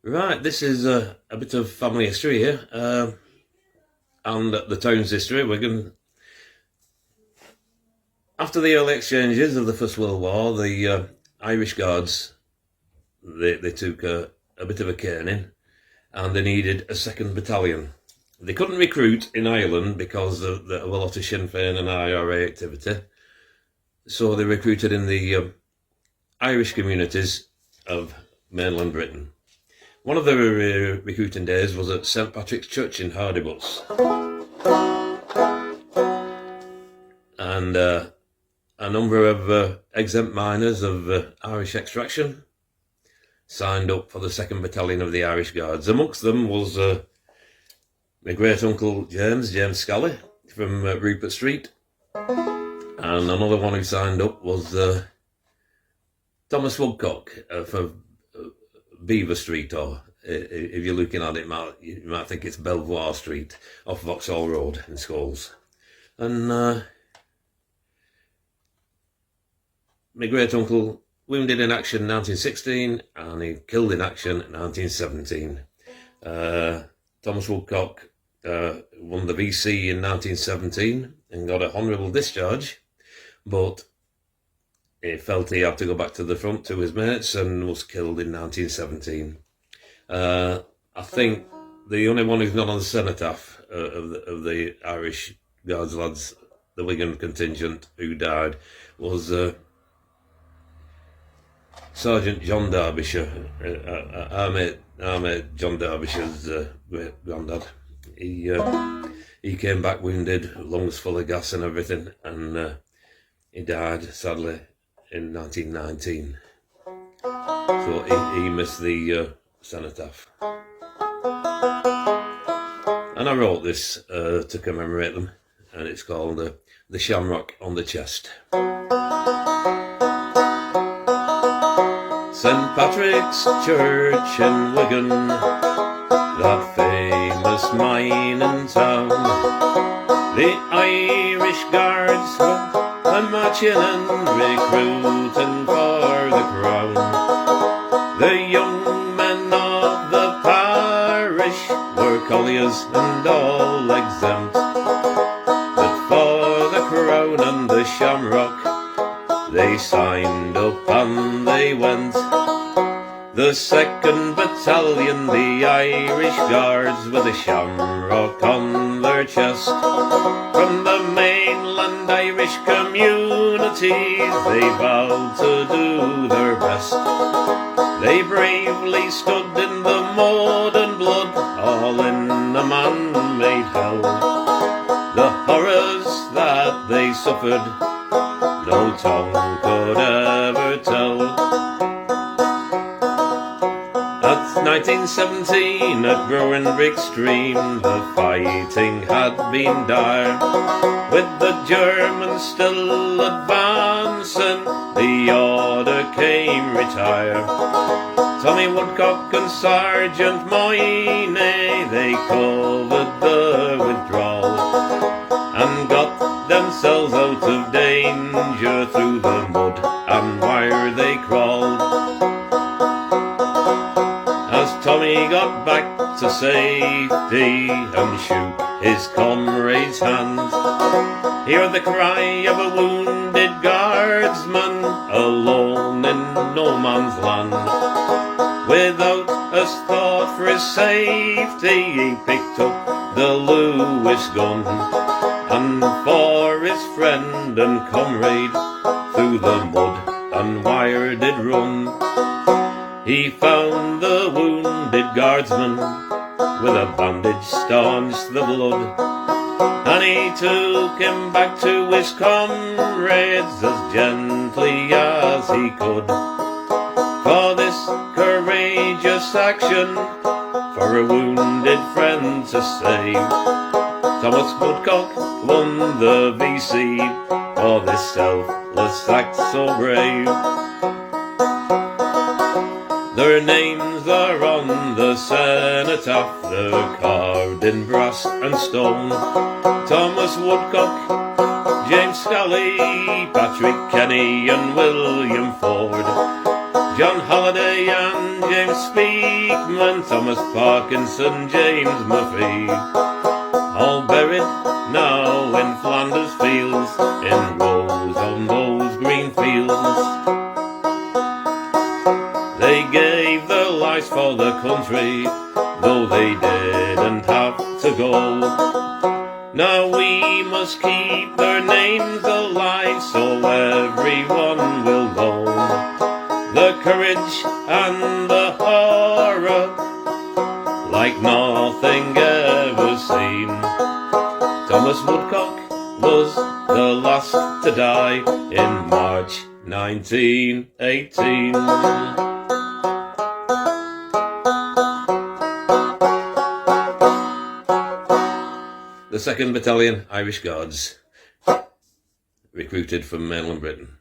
Right, this is a bit of family history here, and the town's history. After the early exchanges of the First World War, the Irish Guards, they took a bit of a caning, and they needed a second battalion. They couldn't recruit in Ireland because of a lot of Sinn Féin and IRA activity, so they recruited in the Irish communities of mainland Britain. One of the recruiting days was at St Patrick's Church in Hardybutts, and a number of exempt miners of Irish extraction signed up for the 2nd Battalion of the Irish Guards. Amongst them was my great-uncle James Scally from Rupert Street, and another one who signed up was Thomas Woodcock for Beaver Street, or if you're looking at it, you might think it's Belvoir Street off Vauxhall Road in Scholes. And my great-uncle wounded in action in 1916, and he killed in action in 1917. Thomas Woodcock won the VC in 1917 and got an honourable discharge, but he felt he had to go back to the front to his mates and was killed in 1917. I think the only one who's not on the cenotaph of the Irish Guards lads, the Wigan contingent, who died was Sergeant John Derbyshire, our mate John Derbyshire's granddad. He came back wounded, lungs full of gas and everything, and he died sadly in 1919. So he missed the cenotaph. And I wrote this to commemorate them, and it's called The Shamrock on the Chest. St Patrick's Church in Wigan, that famous mining town, the Irish Guards were marching and recruiting for the crown. The young men of the parish were colliers and all exempt, but for the crown and the Shamrock they signed up and they went. The 2nd Battalion, the Irish Guards, with a shamrock on their chest. From the mainland Irish communities, they vowed to do their best. They bravely stood in the mud and blood, all in a man-made hell. The horrors that they suffered, no tongue could ever tell. At 1917 at Rowan-Brick Stream, the fighting had been dire, with the Germans still advancing, the order came retire. Tommy Woodcock and Sergeant Moyne, they covered the withdrawal and got themselves out of danger. Through the mud and wire they crawled. As Tommy got back to safety and shook his comrade's hand, he heard the cry of a wounded guardsman alone in no man's land. Without a thought for his safety, he picked up the Lewis gun, and for his friend and comrade through the mud and wire did run. He found the wounded guardsman with a bandage staunched the blood, and he took him back to his comrades as gently as he could. For this courageous action, for a wounded friend to save, Thomas Woodcock won the VC for this selfless act so brave. Their names are on the cenotaph, they're carved in brass and stone. Thomas Woodcock, James Scully, Patrick Kenny and William Ford, John Holliday and James Speakman, Thomas Parkinson, James Murphy, all buried now in Flanders fields, in rows on those green fields. They gave their lives for the country, though they didn't have to go. Now we must keep their names alive, so everyone will know the courage and the horror like nothing ever seen. Thomas Woodcock was the last to die in March 1918. The 2nd Battalion Irish Guards, recruited from mainland Britain.